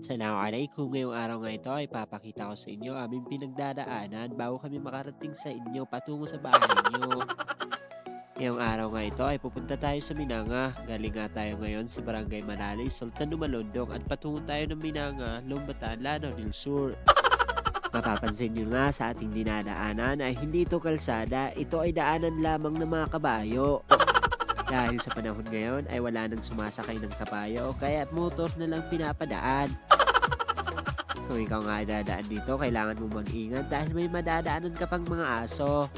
Assalamualaikum. Ngayong araw nga ito ay papakita ko sa inyo aming pinagdadaanan bago kami makarating sa inyo patungo sa bahay niyo. Ngayong araw nga ito ay pupunta tayo sa Minanga. Galing nga tayo ngayon sa Barangay Manali, Sultan Lumalondong at patungo tayo ng Minanga, Lumbatan, Lanao del Sur. Mapapansin nyo nga sa ating dinadaanan ay hindi ito kalsada, ito ay daanan lamang ng mga kabayo. Dahil sa panahon ngayon ay wala nang sumasakay ng kabayo kaya motor na lang pinapadaan. Kung ikaw nga dadaan dito, kailangan mo mag-ingat dahil may madadaanan ka pang mga aso.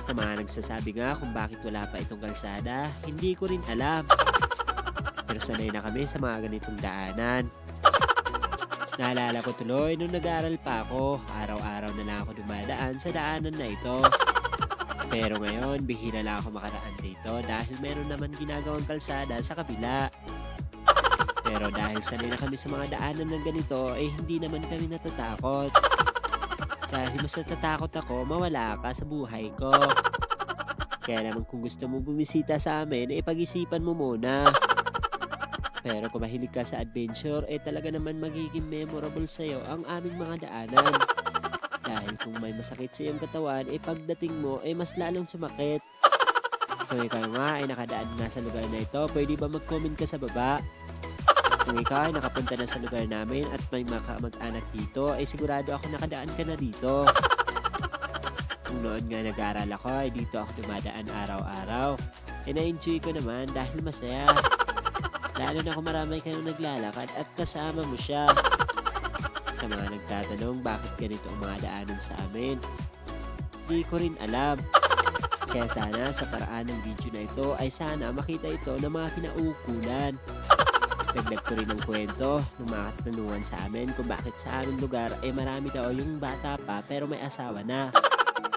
Sa mga nagsasabi nga kung bakit wala pa itong kalsada, hindi ko rin alam. Pero sanay na kami sa mga ganitong daanan. Naalala ko tuloy nung nag-aaral pa ako, araw-araw na lang ako dumadaan sa daanan na ito. Pero ngayon, bihira lang ako makaraan dito dahil meron naman ginagawang kalsada sa kabila. Pero dahil sanay na kami sa mga daanan ng ganito, hindi naman kami natatakot. Dahil mas natatakot ako, mawala ka sa buhay ko. Kaya naman kung gusto mo bumisita sa amin, pag-isipan mo muna. Pero kung mahilig ka sa adventure, talaga naman magiging memorable sa'yo ang aming mga daanan. Dahil kung may masakit sa iyong katawan, pagdating mo, mas lalong sumakit. Kung ikaw nga ay nakadaan na sa lugar na ito, pwede ba mag-comment ka sa baba? Kung ikaw ay nakapunta na sa lugar namin at may mag-anak dito, sigurado ako nakadaan ka na dito. Kung noon nga nag-aaral ako, dito ako dumadaan araw-araw. Na-enjoy ko naman dahil masaya. Lalo na kung marami kayong naglalakad at kasama mo siya. Sa mga nagtatanong bakit ganito ang mga daanan sa amin, di ko rin alam. Kaya sana sa paraan ng video na ito ay sana makita ito ng mga kinauukulan. Dagdag ko rin ng kwento ng mga katanungan sa amin kung bakit sa aming lugar marami daw yung bata pa pero may asawa na.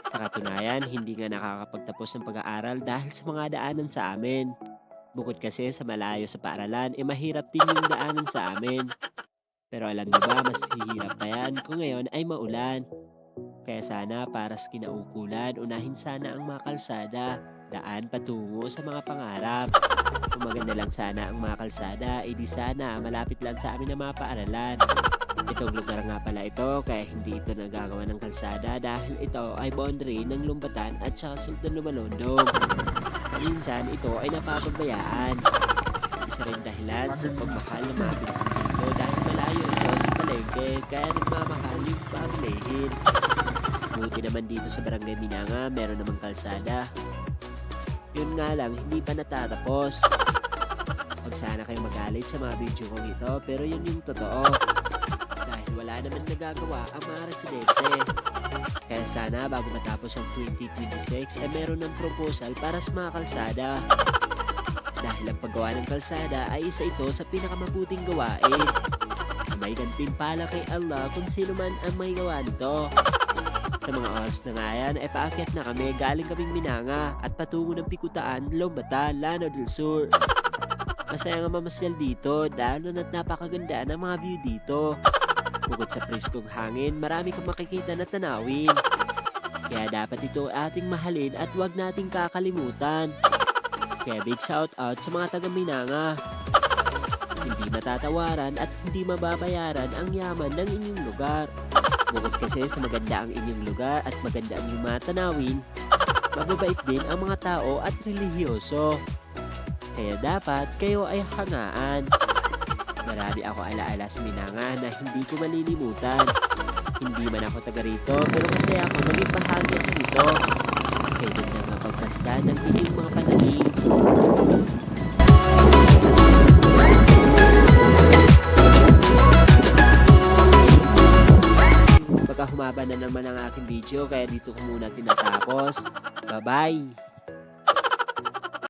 Sa katunayan, hindi nga nakakapagtapos ng pag-aaral dahil sa mga daanan sa amin. Bukod kasi sa malayo sa paaralan, mahirap din yung daanan sa amin. Pero alam niyo ba, mas hihirap pa yan kung ngayon ay maulan. Kaya sana para sa kinaukulan, unahin sana ang mga kalsada, daan patungo sa mga pangarap. Kung maganda lang sana ang mga kalsada, di sana malapit lang sa amin ang mga paaralan. Itong lugar nga pala ito, kaya hindi ito nagagawa ng kalsada dahil ito ay boundary ng Lumbatan at saka Sultan Lumalondong. Minsan ito ay napapabayaan. Isa rin dahilan sa pagmahal ng mga dito dahil malayo ito sa palengke kaya nagmamahal yung paglehin. Buti naman dito sa Barangay Minanga meron namang kalsada. Yun nga lang, hindi pa natatapos. Huwag sana kayo magalit sa mga video kong ito pero yun yung totoo. Dahil wala naman nagagawa ang mga residente. Kaya sana bago matapos ang 2026 meron ng proposal para sa mga kalsada. Dahil ang paggawa ng kalsada ay isa ito sa pinakamabuting gawain. May gantimpala kay Allah kung sino man ang may gawa nito. Sa mga oras na nga yan, paakyat na kami galing kaming Minanga at patungo ng Pikutaan, Lumbatan, Lanao del Sur. Masaya nga mamasyal dito dahil na't napakaganda ng mga view dito. Bukod sa preskong hangin, marami kang makikita na tanawin. Kaya dapat ito ating mahalin at huwag nating kakalimutan. Kaya big shout out sa mga taga Minanga. Hindi matatawaran at hindi mababayaran ang yaman ng inyong lugar. Bukod kasi sa maganda ang inyong lugar at maganda ang inyong mga tanawin, mababait din ang mga tao at relihiyoso. Kaya dapat kayo ay hangaan. Marami ako alaala sa Minanga na hindi ko malilimutan. Hindi man ako taga rito pero masaya ako maging bahagi dito. Kaya din na mapagkasta ng inyong mga panalig. Baka humaba na naman ang aking video kaya dito ko muna tinatapos. Bye-bye!